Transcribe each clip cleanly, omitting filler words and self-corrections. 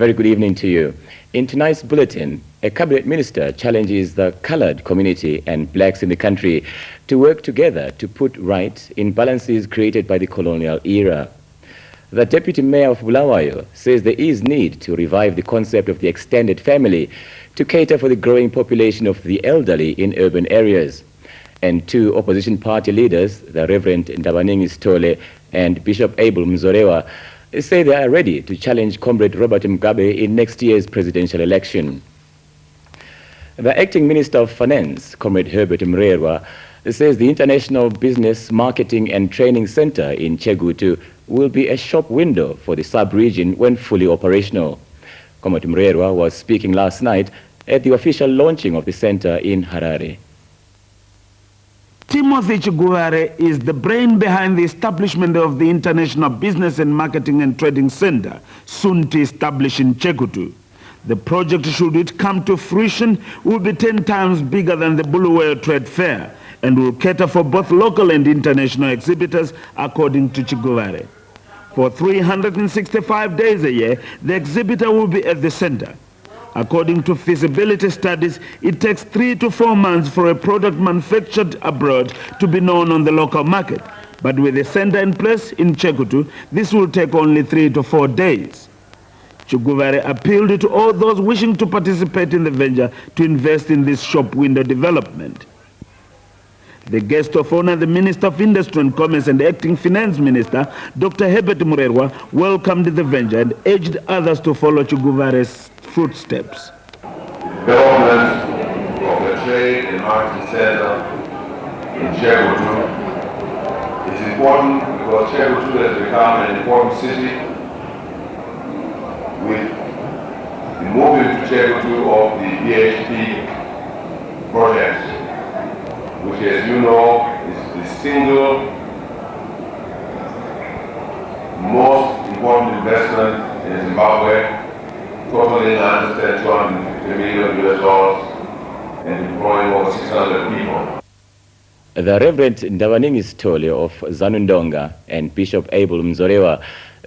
very good evening to you. In tonight's bulletin, a cabinet minister challenges the colored community and blacks in the country to work together to put right imbalances created by the colonial era. The deputy mayor of Bulawayo says there is need to revive the concept of the extended family to cater for the growing population of the elderly in urban areas. And two opposition party leaders, the Reverend Ndabaningi Stole and Bishop Abel Mzorewa, say they are ready to challenge Comrade Robert Mugabe in next year's presidential election. The acting Minister of Finance, Comrade Herbert Mareyya, says the International Business Marketing and Training Center in Chegutu will be a shop window for the sub-region when fully operational. Comrade Mareyya was speaking last night at the official launching of the center in Harare. Timothy Chiguvare is the brain behind the establishment of the International Business and Marketing and Trading Center, soon to establish in Chegutu. The project, should it come to fruition, will be 10 times bigger than the Bulawayo Trade Fair and will cater for both local and international exhibitors, according to Chiguvare. For 365 days a year, the exhibitor will be at the center. According to feasibility studies, it takes 3 to 4 months for a product manufactured abroad to be known on the local market. But with the center in place in Chegutu, this will take only 3 to 4 days. Chiguvare appealed to all those wishing to participate in the venture to invest in this shop window development. The guest of honor, the Minister of Industry and Commerce and Acting Finance Minister, Dr. Herbert Mareyya, welcomed the venture and urged others to follow Chiguvare's footsteps. Development of the trade and marketing center in Chegutu is important because Chegutu has become an important city with the movement to Chegutu of the PHP project, which, as you know, is the single most important investment in Zimbabwe, totaling $250 million and employing over 600 people. The Reverend Ndabaningi Stole of Zanundonga and Bishop Abel Mzorewa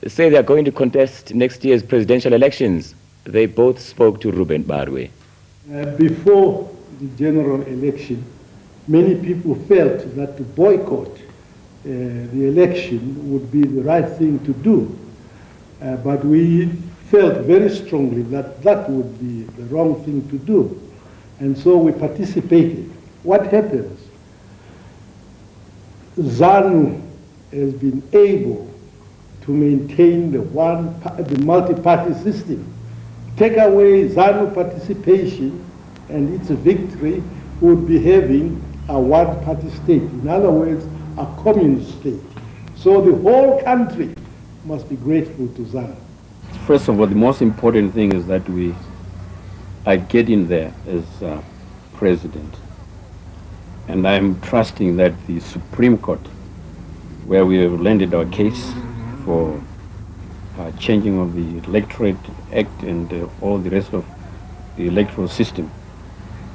say they are going to contest next year's presidential elections. They both spoke to Ruben Barwe. Before the general election, many people felt that to boycott the election would be the right thing to do. But we felt very strongly that that would be the wrong thing to do. And so we participated. What happens? ZANU has been able to maintain the multi-party system. Take away ZANU participation and its victory would be having a one-party state. In other words, a communist state. So the whole country must be grateful to ZANU. First of all, the most important thing is that we are getting there as president. And I'm trusting that the Supreme Court, where we have landed our case for changing of the Electorate Act and all the rest of the electoral system,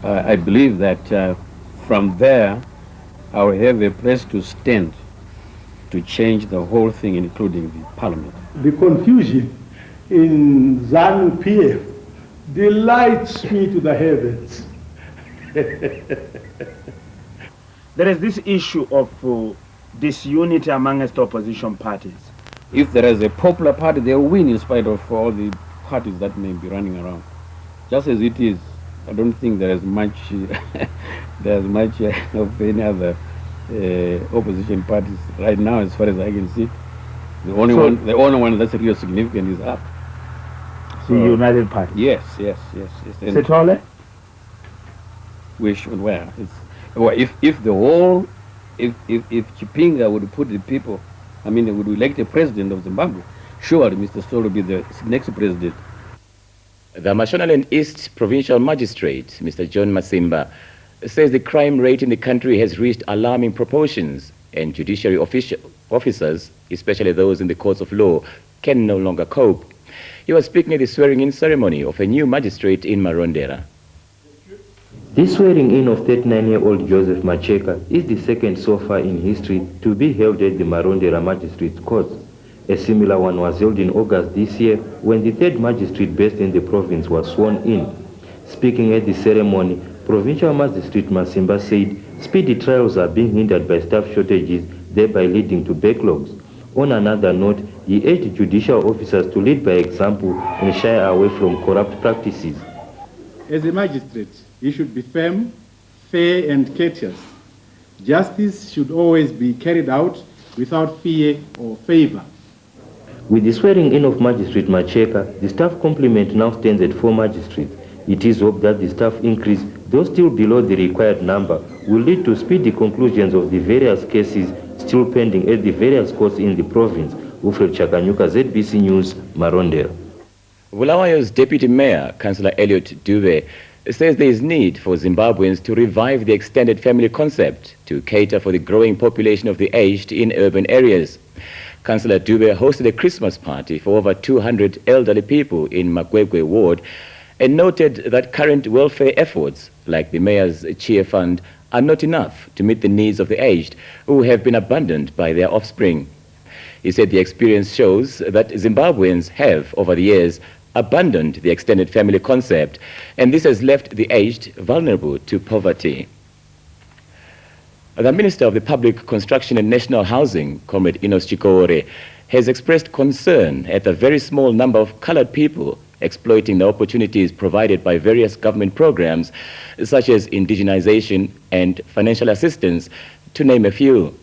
I believe that from there, I will have a place to stand to change the whole thing, including the parliament. The confusion in ZANU PF delights me to the heavens. There is this issue of disunity amongst opposition parties. If there is a popular party, they will win in spite of all the parties that may be running around. Just as it is, I don't think there is much, of any other opposition parties right now, as far as I can see. The only one that's really significant is up. The United Party. Yes. Setole? We should where? If the whole, if Chipinga would put the people, I mean, they would elect a president of Zimbabwe, surely Mr. Stoll will be the next president. The Mashonaland East Provincial Magistrate, Mr. John Masimba, says the crime rate in the country has reached alarming proportions and judiciary officers, especially those in the courts of law, can no longer cope. He was speaking at the swearing-in ceremony of a new magistrate in Marondera. This swearing-in of 39-year-old Joseph Macheka is the second so far in history to be held at the Marondera Magistrates Court. A similar one was held in August this year when the third magistrate based in the province was sworn in. Speaking at the ceremony, Provincial Magistrate Masimba said speedy trials are being hindered by staff shortages, thereby leading to backlogs. On another note, he urged judicial officers to lead by example and shy away from corrupt practices. As a magistrate, he should be firm, fair and courteous. Justice should always be carried out without fear or favor. With the swearing in of Magistrate Macheka, the staff complement now stands at 4 magistrates. It is hoped that the staff increase, though still below the required number, will lead to speedy conclusions of the various cases still pending at the various courts in the province. Wilfred Chakanyuka, ZBC News, Marondera. Bulawayo's Deputy Mayor, Councillor Elliot Dube, says there is need for Zimbabweans to revive the extended family concept to cater for the growing population of the aged in urban areas. Councillor Dube hosted a Christmas party for over 200 elderly people in MAKWANYA ward and noted that current welfare efforts, like the Mayor's Cheer Fund, are not enough to meet the needs of the aged who have been abandoned by their offspring. He said the experience shows that Zimbabweans have, over the years, abandoned the extended family concept, and this has left the aged vulnerable to poverty. The Minister of the Public Construction and National Housing, Comrade Chiguvare, has expressed concern at the very small number of colored people exploiting the opportunities provided by various government programs, such as indigenization and financial assistance, to name a few.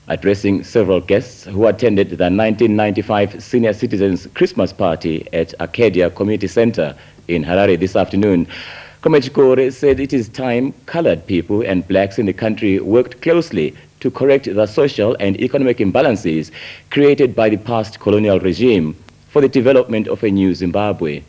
Addressing several guests who attended the 1995 Senior Citizens Christmas Party at Arcadia Community Center in Harare this afternoon, Comrade Chiguvare said it is time colored people and blacks in the country worked closely to correct the social and economic imbalances created by the past colonial regime for the development of a new Zimbabwe.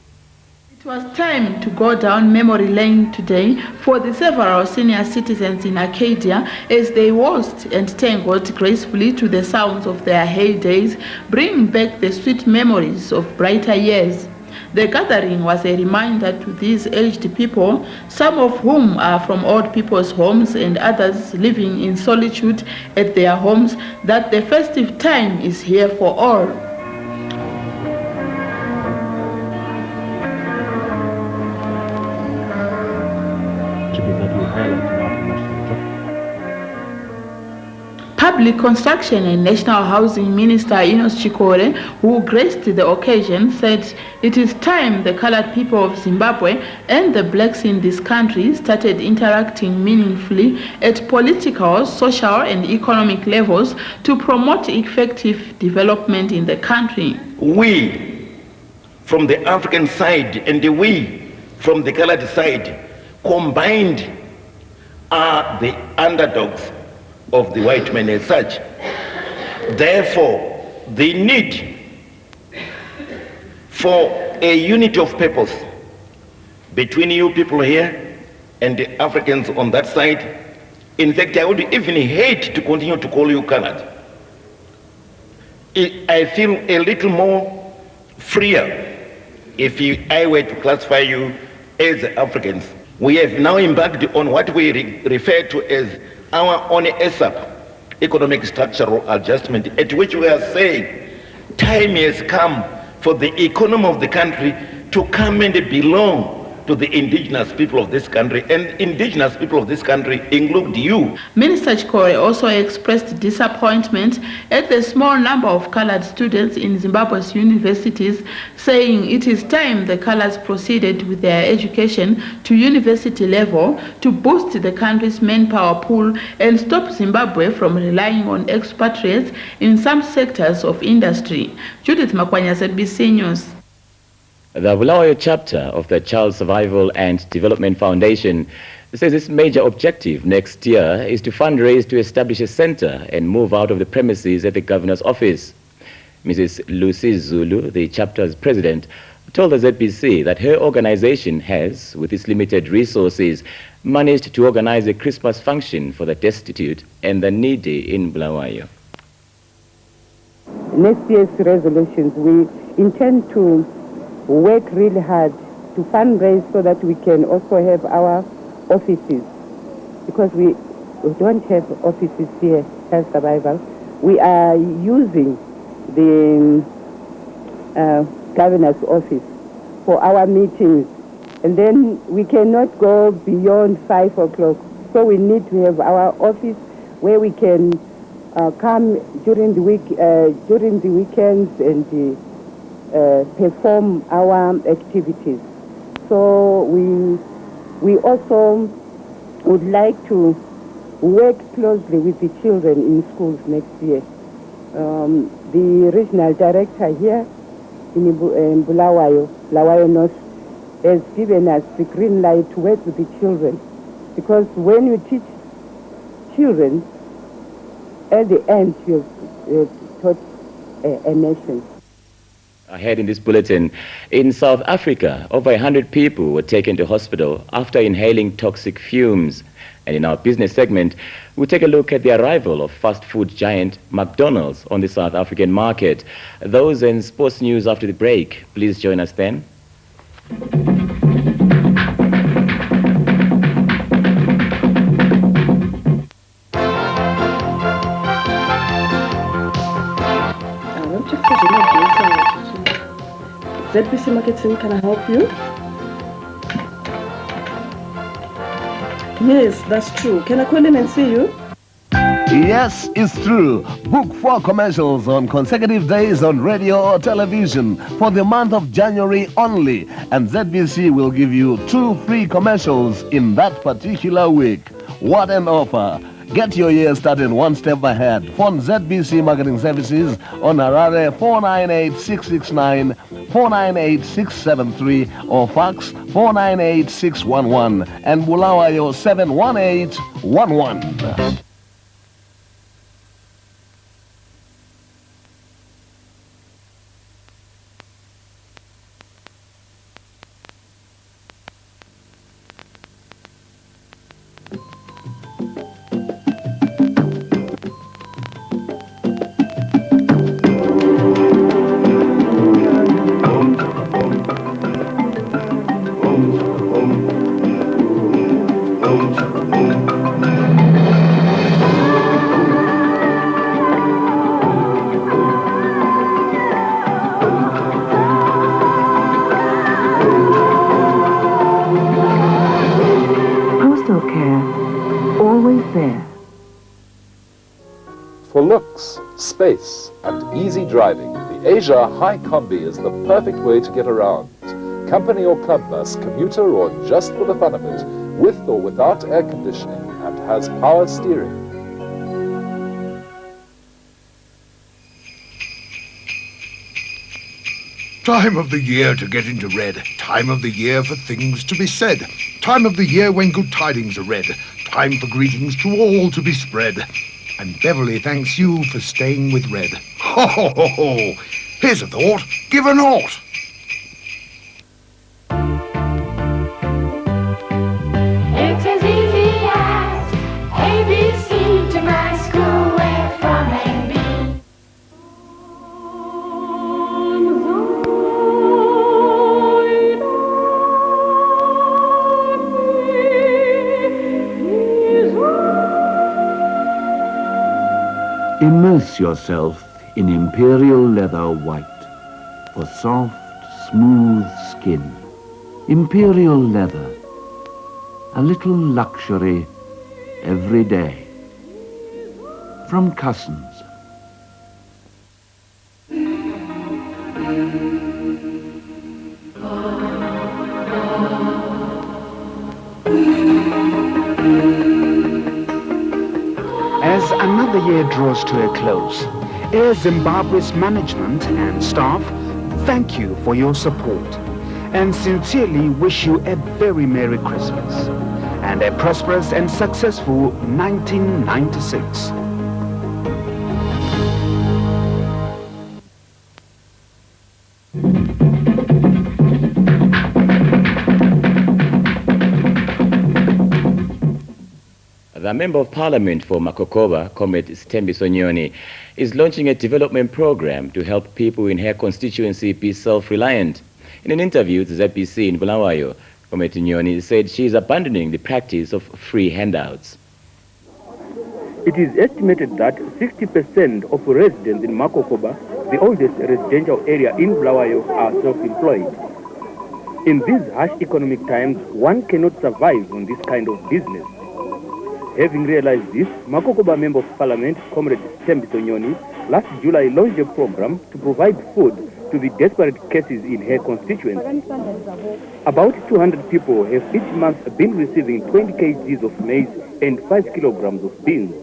It was time to go down memory lane today for the several senior citizens in Arcadia as they waltzed and tangled gracefully to the sounds of their heydays, bringing back the sweet memories of brighter years. The gathering was a reminder to these aged people, some of whom are from old people's homes and others living in solitude at their homes, that the festive time is here for all. Public Construction and National Housing Minister Chiguvare, who graced the occasion, said it is time the colored people of Zimbabwe and the blacks in this country started interacting meaningfully at political, social and economic levels to promote effective development in the country. We from the African side and we from the colored side combined are the underdogs of the white man as such. Therefore, the need for a unity of purpose between you people here and the Africans on that side. In fact, I would even hate to continue to call you colored. I feel a little more freer if I were to classify you as Africans. We have now embarked on what we refer to as our own ESAP, economic structural adjustment, at which we are saying time has come for the economy of the country to come and belong to the indigenous people of this country, and indigenous people of this country include you. Minister Chiguvare also expressed disappointment at the small number of colored students in Zimbabwe's universities, saying it is time the colors proceeded with their education to university level to boost the country's manpower pool and stop Zimbabwe from relying on expatriates in some sectors of industry. Judith MAKWANYA, ZBC News. The Bulawayo chapter of the Child Survival and Development Foundation says its major objective next year is to fundraise to establish a center and move out of the premises at the governor's office. Mrs. Lucy Zulu, the chapter's president, told the ZBC that her organization has, with its limited resources, managed to organize a Christmas function for the destitute and the needy in Bulawayo. Next year's resolutions, we intend to work really hard to fundraise so that we can also have our offices, because we don't have offices here, Health Survival. We are using the governor's office for our meetings. And then we cannot go beyond 5 o'clock. So we need to have our office where we can come during the weekends and perform our activities. So we also would like to work closely with the children in schools next year. The regional director here in Bulawayo North has given us the green light to work with the children, because when you teach children, at the end you've taught a nation. Ahead in this bulletin, in South Africa, over 100 people were taken to hospital after inhaling toxic fumes. And in our business segment, we'll take a look at the arrival of fast food giant McDonald's on the South African market. Those and sports news after the break. Please join us then. ZBC Marketing, can I help you? Yes, that's true. Can I call in and see you? Yes, it's true. Book 4 commercials on consecutive days on radio or television for the month of January only, and ZBC will give you 2 free commercials in that particular week. What an offer! Get your year started one step ahead. Phone ZBC Marketing Services on Harare 498-669, 498-673 or fax 498-611 and Bulawayo 71811. For looks, space, and easy driving, the Asia High Combi is the perfect way to get around. Company or club bus, commuter, or just for the fun of it, with or without air conditioning, and has power steering. Time of the year to get into red. Time of the year for things to be said. Time of the year when good tidings are read. Time for greetings to all to be spread. And Beverly thanks you for staying with Red. Ho, ho, ho, ho. Here's a thought. Give a nought. It's as easy as ABC to my school, where from and B. Immerse yourself in imperial leather white for soft, smooth skin. Imperial leather, a little luxury every day. From Cousins. As another year draws to a close, Air Zimbabwe's management and staff thank you for your support and sincerely wish you a very Merry Christmas and a prosperous and successful 1996. The Member of Parliament for Makokoba, Comrade Stembiso Nyoni, is launching a development program to help people in her constituency be self-reliant. In an interview with ZBC in Bulawayo, Comrade Nyoni said she is abandoning the practice of free handouts. It is estimated that 60% of residents in Makokoba, the oldest residential area in Bulawayo, are self-employed. In these harsh economic times, one cannot survive on this kind of business. Having realized this, Makokoba Member of Parliament, Comrade Tembiso Nyoni, last July launched a program to provide food to the desperate cases in her constituency. About 200 people have each month been receiving 20 kgs of maize and 5 kilograms of beans.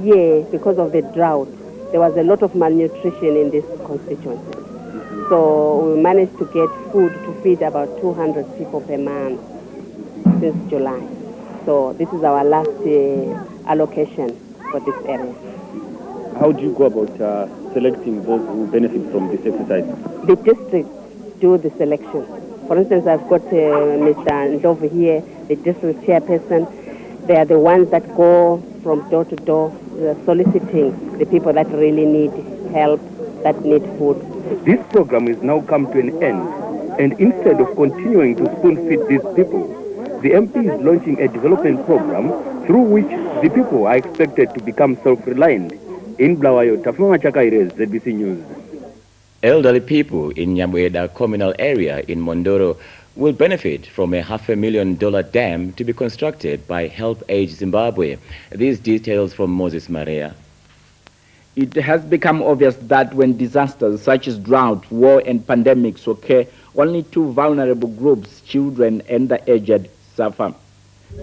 Yeah, because of the drought, there was a lot of malnutrition in this constituency. So we managed to get food to feed about 200 people per month since July. So this is our last allocation for this area. How do you go about selecting those who benefit from this exercise? The districts do the selection. For instance, I've got Mr. Ndove here, the district chairperson. They are the ones that go from door to door, soliciting the people that really need help, that need food. This program is now come to an end, and instead of continuing to spoon-feed these people, the MP is launching a development program through which the people are expected to become self-reliant. In Bulawayo, Tafuma Chakaire, ZBC News. Elderly people in Nyamweda communal area in Mondoro will benefit from a $500,000 dam to be constructed by Help Age Zimbabwe. These details from Moses Mareya. It has become obvious that when disasters such as drought, war and pandemics occur, only two vulnerable groups, children and the aged, suffer.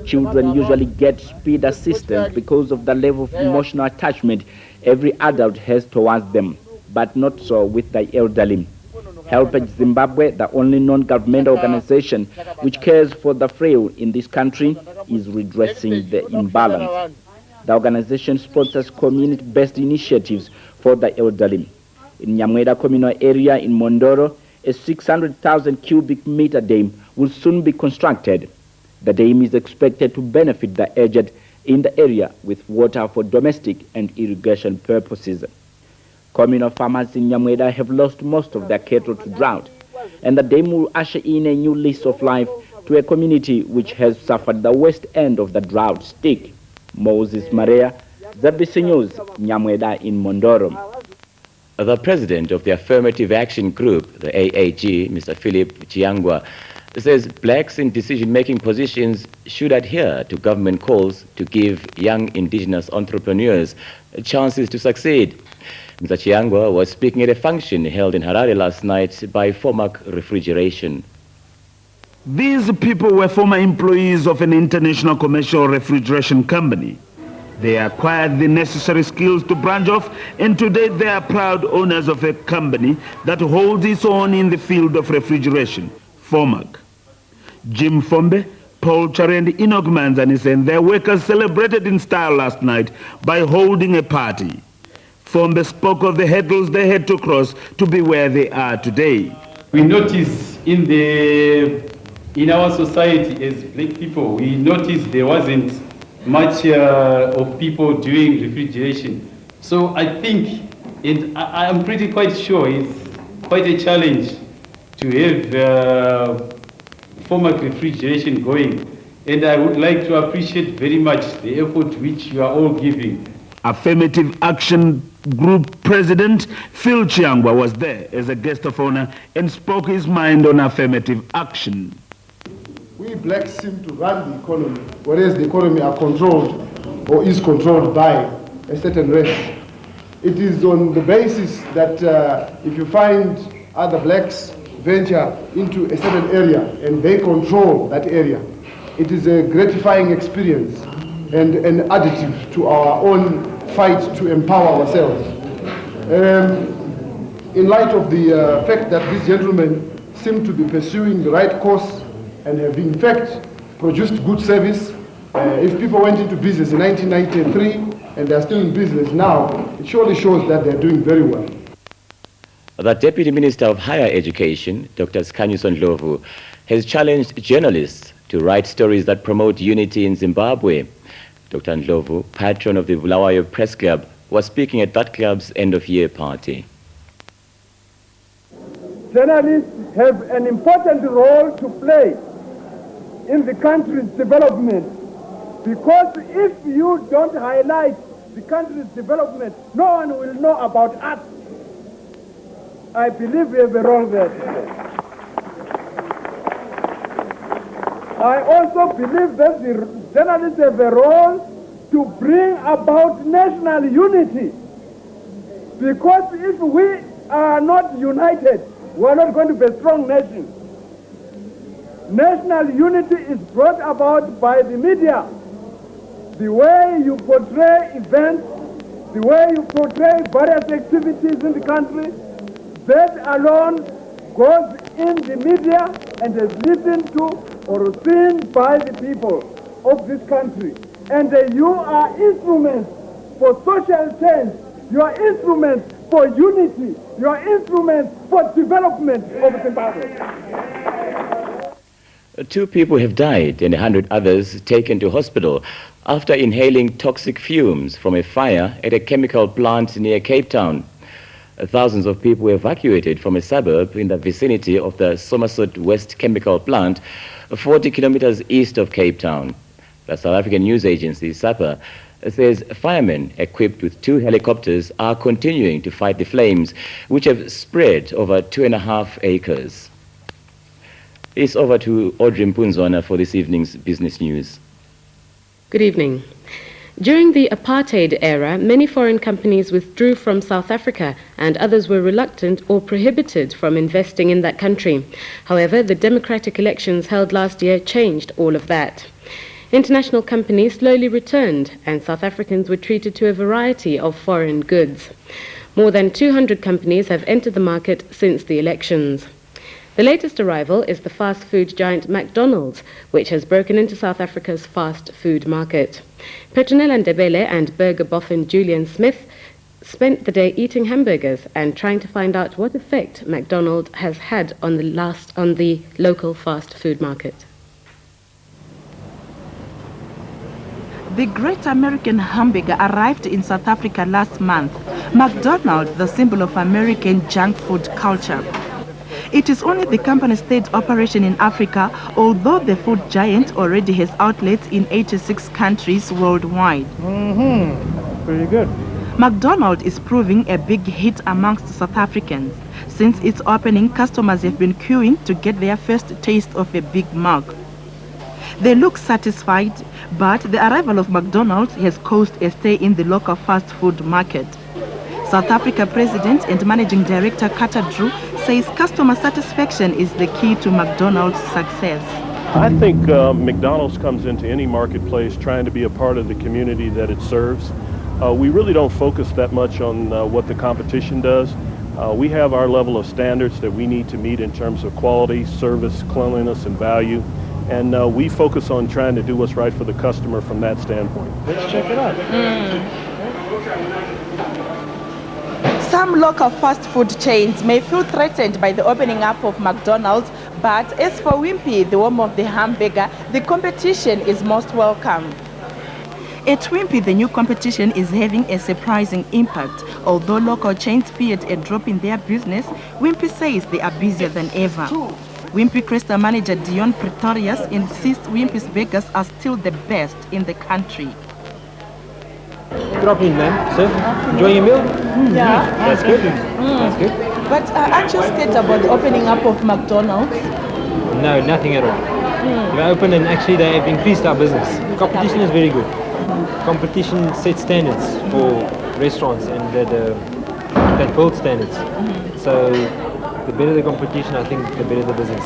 Children usually get speed assistance because of the level of emotional attachment every adult has towards them, but not so with the elderly. Help Age Zimbabwe, the only non-governmental organization which cares for the frail in this country, is redressing the imbalance. The organization sponsors community-based initiatives for the elderly. In Nyamweda communal area in Mondoro, a 600,000 cubic meter dam will soon be constructed. The dam is expected to benefit the aged in the area with water for domestic and irrigation purposes. Communal farmers in Nyamweda have lost most of their cattle to drought, and the dam will usher in a new lease of life to a community which has suffered the worst end of the drought stick. Moses Mareya, ZBC News, Nyamweda in Mondoro. The president of the Affirmative Action Group, the AAG, Mr. Philip Chiangwa, says blacks in decision-making positions should adhere to government calls to give young indigenous entrepreneurs chances to succeed. Mr. Chiangwa was speaking at a function held in Harare last night by FOMAC Refrigeration. These people were former employees of an international commercial refrigeration company. They acquired the necessary skills to branch off, and today they are proud owners of a company that holds its own in the field of refrigeration, FOMAC. Jim Fombe, Paul Chare and Enoch Manzanis and their workers celebrated in style last night by holding a party. Fombe spoke of the hurdles they had to cross to be where they are today. We notice in our society as black people, we noticed there wasn't much of people doing refrigeration. So I think, and I'm pretty quite sure it's quite a challenge to have FOMAC refrigeration going. And I would like to appreciate very much the effort which you are all giving. Affirmative Action Group President Phil Chiangwa was there as a guest of honor and spoke his mind on affirmative action. We blacks seem to run the economy, whereas the economy are controlled or is controlled by a certain race. It is on the basis that if you find other blacks venture into a certain area and they control that area, it is a gratifying experience and an additive to our own fight to empower ourselves. In light of the fact that these gentlemen seem to be pursuing the right course and have in fact produced good service, if people went into business in 1993 and they are still in business now, it surely shows that they are doing very well. The Deputy Minister of Higher Education, Dr. Skanyuson Ndlovu, has challenged journalists to write stories that promote unity in Zimbabwe. Dr. Ndlovu, patron of the Bulawayo Press Club, was speaking at that club's end-of-year party. Journalists have an important role to play in the country's development, because if you don't highlight the country's development, no one will know about us. I believe we have a role there to play. I also believe that the journalists have a role to bring about national unity. Because if we are not united, we are not going to be a strong nation. National unity is brought about by the media. The way you portray events, the way you portray various activities in the country, that alone goes in the media and is listened to or seen by the people of this country. And you are instruments for social change. You are instruments for unity. You are instruments for development of Zimbabwe. 2 people have died and 100 others taken to hospital after inhaling toxic fumes from a fire at a chemical plant near Cape Town. Thousands of people were evacuated from a suburb in the vicinity of the Somerset West chemical plant, 40 kilometers east of Cape Town. The South African news agency, SAPA, says firemen equipped with 2 helicopters are continuing to fight the flames, which have spread over 2.5 acres. It's over to Audrey Mpunzwana for this evening's business news. Good evening. During the apartheid era, many foreign companies withdrew from South Africa and others were reluctant or prohibited from investing in that country. However, the democratic elections held last year changed all of that. International companies slowly returned and South Africans were treated to a variety of foreign goods. More than 200 companies have entered the market since the elections. The latest arrival is the fast food giant McDonald's, which has broken into South Africa's fast food market. Petronella Ndebele and burger boffin Julian Smith spent the day eating hamburgers and trying to find out what effect McDonald's has had on the local fast food market. The great American hamburger arrived in South Africa last month. McDonald's, the symbol of American junk food culture. It is only the company's third operation in Africa, although the food giant already has outlets in 86 countries worldwide. Pretty good. McDonald's is proving a big hit amongst South Africans. Since its opening, customers have been queuing to get their first taste of a Big Mac. They look satisfied, but the arrival of McDonald's has caused a stay in the local fast food market. South Africa President and Managing Director Carter Drew says customer satisfaction is the key to McDonald's success. I think McDonald's comes into any marketplace trying to be a part of the community that it serves. We really don't focus that much on what the competition does. We have our level of standards that we need to meet in terms of quality, service, cleanliness, and value. And we focus on trying to do what's right for the customer from that standpoint. Let's check it out. Some local fast food chains may feel threatened by the opening up of McDonald's, but as for Wimpy, the home of the hamburger, the competition is most welcome. At Wimpy, the new competition is having a surprising impact. Although local chains feared a drop in their business, Wimpy says they are busier than ever. Wimpy CRESTA manager Dion Pretorius insists Wimpy's burgers are still the best in the country. Good afternoon, ma'am. Sir, enjoying your meal? Yeah. That's good. That's good. But aren't you scared about the opening up of McDonald's? No, nothing at all. We've opened and actually they have increased our business. Competition is very good. Competition sets standards for restaurants and that build standards. So the better the competition, I think the better the business.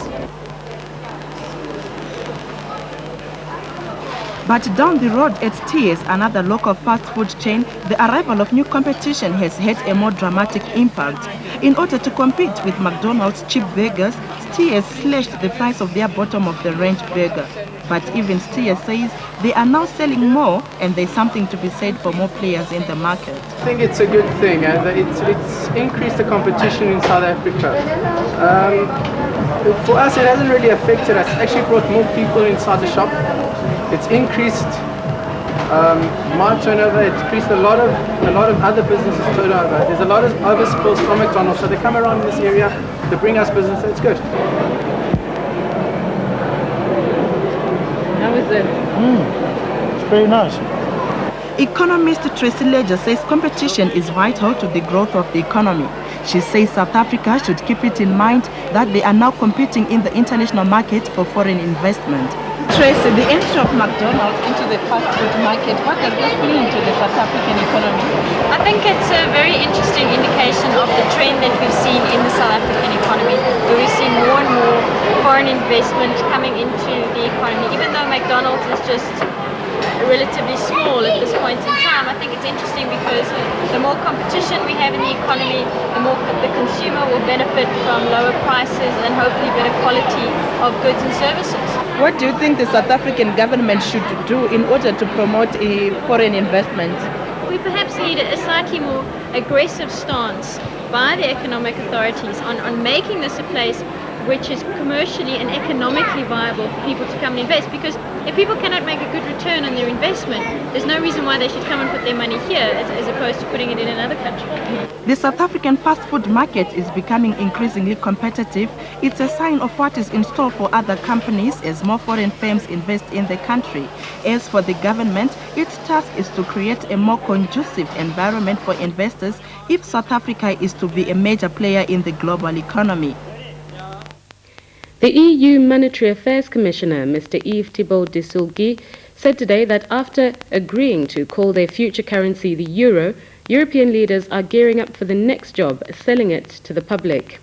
But down the road at Steers, another local fast food chain, the arrival of new competition has had a more dramatic impact. In order to compete with McDonald's cheap burgers, Steers slashed the price of their bottom-of-the-range burger. But even Steers says they are now selling more and there's something to be said for more players in the market. I think it's a good thing and it's increased the competition in South Africa. For us it hasn't really affected us. It's actually brought more people inside the shop. It's increased my turnover, it's increased a lot of other businesses' turnover. There's a lot of overspills from McDonald's, so they come around in this area, they bring us business, it's good. How is it? It's very nice. Economist Tracy Ledger says competition is vital to the growth of the economy. She says South Africa should keep it in mind that they are now competing in the international market for foreign investment. Tracy, the entry of McDonald's into the fast food market, what does this mean to the South African economy? I think it's a very interesting indication of the trend that we've seen in the South African economy, where we see more and more foreign investment coming into the economy. Even though McDonald's is just relatively small at this point in time, I think it's interesting because the more competition we have in the economy, the more the consumer will benefit from lower prices and hopefully better quality of goods and services. What do you think the South African government should do in order to promote foreign investment? We perhaps need a slightly more aggressive stance by the economic authorities on making this a place which is commercially and economically viable for people to come and invest. Because if people cannot make a good return on their investment, there's no reason why they should come and put their money here as opposed to putting it in another country. The South African fast food market is becoming increasingly competitive. It's a sign of what is in store for other companies as more foreign firms invest in the country. As for the government, its task is to create a more conducive environment for investors if South Africa is to be a major player in the global economy. The EU Monetary Affairs Commissioner, Mr. Yves Thibault de Sulgy, said today that after agreeing to call their future currency the euro, European leaders are gearing up for the next job, selling it to the public.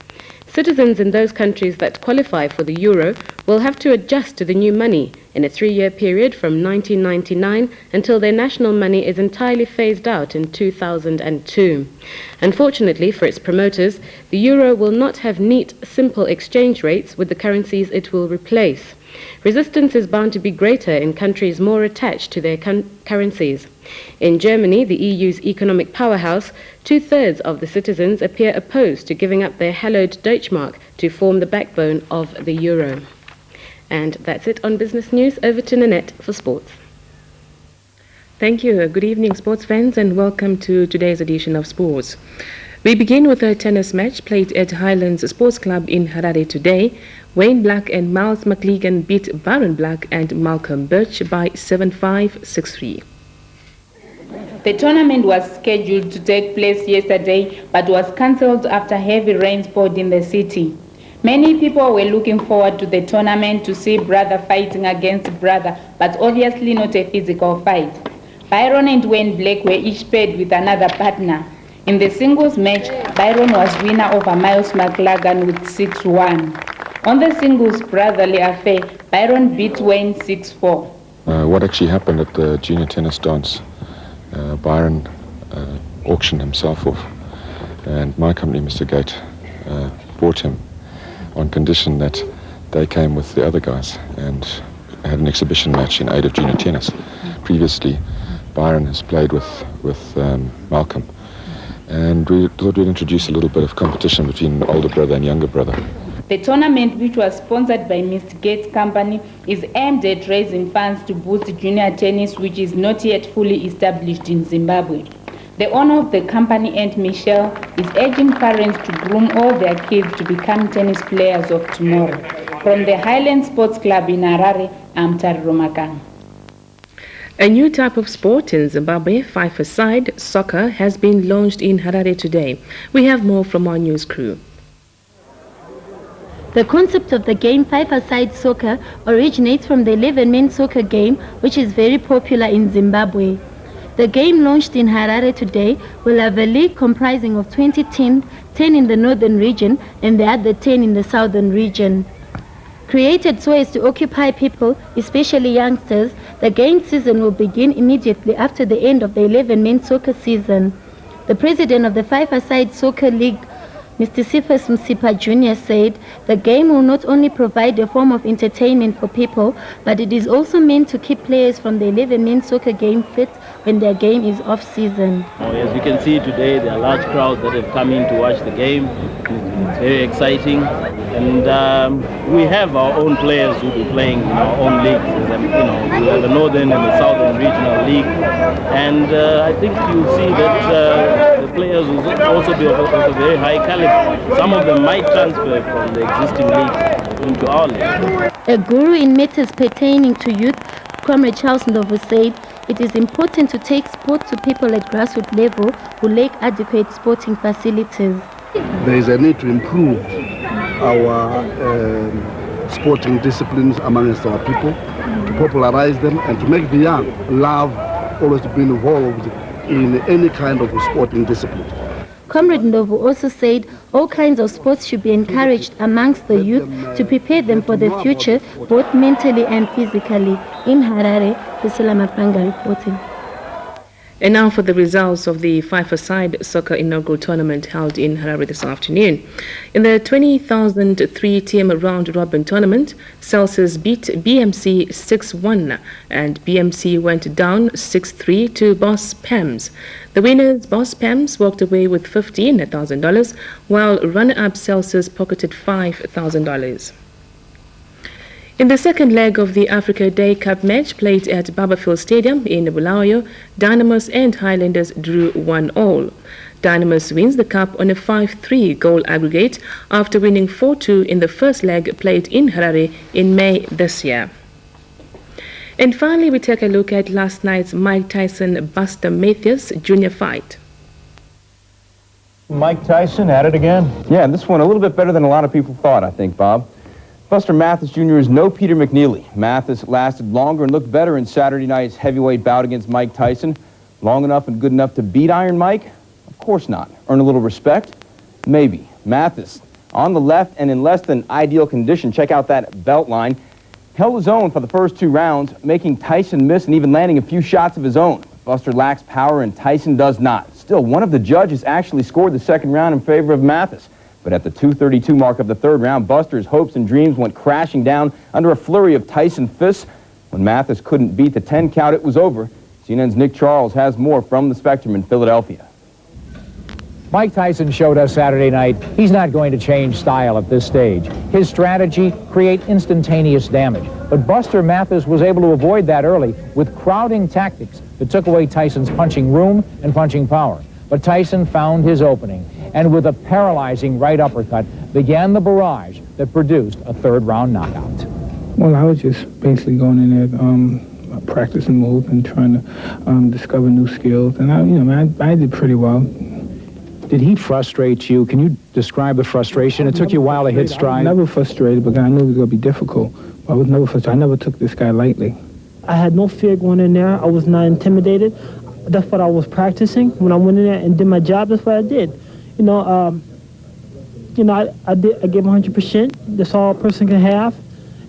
Citizens in those countries that qualify for the euro will have to adjust to the new money in a 3-year period from 1999 until their national money is entirely phased out in 2002. Unfortunately for its promoters, the euro will not have neat, simple exchange rates with the currencies it will replace. Resistance is bound to be greater in countries more attached to their currencies. In Germany, the EU's economic powerhouse, 2/3 of the citizens appear opposed to giving up their hallowed Deutschmark to form the backbone of the euro. And that's it on Business News. Over to Nanette for sports. Thank you. Good evening, sports fans, and welcome to today's edition of Sports. We begin with a tennis match played at Highlands Sports Club in Harare today. Wayne Black and Miles McLegan beat Byron Black and Malcolm Birch by 7-5, 6-3. The tournament was scheduled to take place yesterday but was cancelled after heavy rains poured in the city. Many people were looking forward to the tournament to see brother fighting against brother, but obviously not a physical fight. Byron and Wayne Black were each paired with another partner. In the singles match, Byron was winner over Miles McLagan with 6-1. On the singles brotherly affair, Byron beat Wayne 6-4. What actually happened at the junior tennis dance, Byron auctioned himself off, and my company, Mr. Gate, bought him on condition that they came with the other guys and had an exhibition match in aid of junior tennis. Previously, Byron has played with Malcolm, and we thought we'd introduce a little bit of competition between older brother and younger brother. The tournament, which was sponsored by Mr. Gates' company, is aimed at raising funds to boost junior tennis, which is not yet fully established in Zimbabwe. The owner of the company, Aunt Michelle, is urging parents to groom all their kids to become tennis players of tomorrow. From the Highland Sports Club in Harare, I'm Tari Romakang. A new type of sport in Zimbabwe, five-a-side soccer, has been launched in Harare today. We have more from our news crew. The concept of the game five-a-side soccer originates from the 11-man soccer game, which is very popular in Zimbabwe. The game launched in Harare today will have a league comprising of 20 teams, 10 in the northern region and the other 10 in the southern region. Created so as to occupy people, especially youngsters, the game season will begin immediately after the end of the 11-man soccer season. The president of the five-a-side soccer league, Mr. Cephas Msipa Jr. said, the game will not only provide a form of entertainment for people, but it is also meant to keep players from the 11-man soccer game fit when their game is off-season. As you can see today, there are large crowds that have come in to watch the game. It's very exciting. And we have our own players who will be playing in our own leagues. We have the Northern and the Southern Regional League. And I think you'll see that the players will also be of a very high caliber. Some of them might transfer from the existing league into our league. A guru in matters pertaining to youth, Comrade Charles Ndovo, said It is important to take sport to people at grassroots level who lack adequate sporting facilities. There is a need to improve our sporting disciplines amongst our people, to popularize them and to make the young love always to be involved in any kind of sporting discipline. Comrade Ndovu also said all kinds of sports should be encouraged amongst the youth to prepare them for the future, both mentally and physically. In Harare, Priscilla Mapranga reporting. And now for the results of the five-a-side soccer inaugural tournament held in Harare this afternoon. In the 20,000 three-team round-robin tournament, Celsius beat BMC 6-1 and BMC went down 6-3 to Boss Pams. The winners, Boss Pams, walked away with $15,000, while runner-up Celsius pocketed $5,000. In the second leg of the Africa Day Cup match played at Barberfield Stadium in Bulawayo, Dynamos and Highlanders drew 1-1. Dynamos wins the cup on a 5-3 goal aggregate after winning 4-2 in the first leg played in Harare in May this year. And finally, we take a look at last night's Mike Tyson-Buster Matthews Jr. fight. Mike Tyson at it again. Yeah, this one a little bit better than a lot of people thought, I think, Bob. Buster Matthews Jr. is no Peter McNeely. Matthews lasted longer and looked better in Saturday night's heavyweight bout against Mike Tyson. Long enough and good enough to beat Iron Mike? Of course not. Earn a little respect? Maybe. Mathis, on the left and in less than ideal condition, check out that belt line, held his own for the first two rounds, making Tyson miss and even landing a few shots of his own. Buster lacks power and Tyson does not. Still, one of the judges actually scored the second round in favor of Mathis. But at the 2:32 mark of the third round, Buster's hopes and dreams went crashing down under a flurry of Tyson fists. When Mathis couldn't beat the 10 count, it was over. CNN's Nick Charles has more from the Spectrum in Philadelphia. Mike Tyson showed us Saturday night he's not going to change style at this stage. His strategy, create instantaneous damage. But Buster Matthews was able to avoid that early with crowding tactics that took away Tyson's punching room and punching power. But Tyson found his opening, and with a paralyzing right uppercut, began the barrage that produced a third-round knockout. Well, I was just basically going in there, practicing moves and trying to discover new skills, and I did pretty well. Did he frustrate you? Can you describe the frustration? It took you a while to hit stride. I was never frustrated because I knew it was going to be difficult. I was never frustrated. I never took this guy lightly. I had no fear going in there. I was not intimidated. That's what I was practicing. When I went in there and did my job, that's what I did. I gave 100%. That's all a person can have.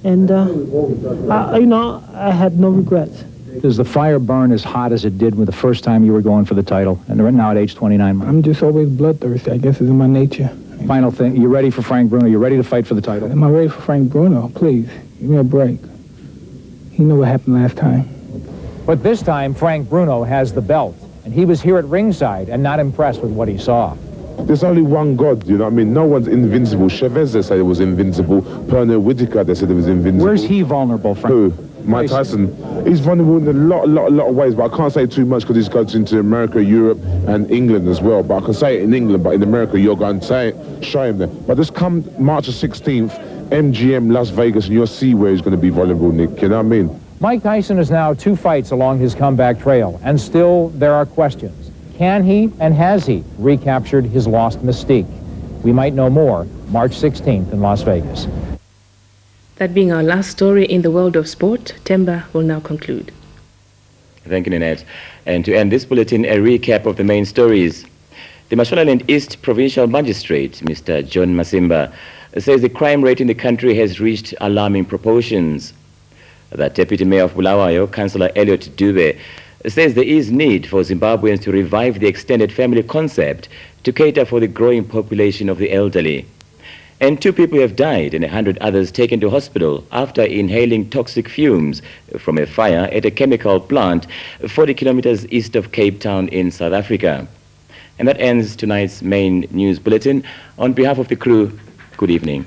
And, I had no regrets. Does the fire burn as hot as it did with the first time you were going for the title? And right now at age 29. I'm just always bloodthirsty. I guess it's in my nature. Final thing, you ready for Frank Bruno? You ready to fight for the title? Am I ready for Frank Bruno? Please, give me a break. You know what happened last time. But this time, Frank Bruno has the belt. And he was here at ringside and not impressed with what he saw. There's only one God, you know what I mean? No one's invincible. Chavez, they said it was invincible. Pernell Whitaker, they said it was invincible. Where's he vulnerable, Frank? Who? Mike Tyson. He's vulnerable in a lot of ways, but I can't say too much because he's goes into America, Europe, and England as well. But I can say it in England, but in America, you're going to show him there. But just come March the 16th, MGM, Las Vegas, and you'll see where he's going to be vulnerable, Nick. You know what I mean? Mike Tyson is now 2 fights along his comeback trail, and still there are questions. Can he and has he recaptured his lost mystique? We might know more March 16th in Las Vegas. That being our last story in the world of sport, Temba will now conclude. Thank you, Nanette. And to end this bulletin, a recap of the main stories. The Mashonaland East Provincial Magistrate, Mr. John Masimba, says the crime rate in the country has reached alarming proportions. The Deputy Mayor of Bulawayo, Councillor Elliot Dube, says there is need for Zimbabweans to revive the extended family concept to cater for the growing population of the elderly. And 2 people have died and 100 others taken to hospital after inhaling toxic fumes from a fire at a chemical plant 40 kilometers east of Cape Town in South Africa. And that ends tonight's main news bulletin. On behalf of the crew, good evening.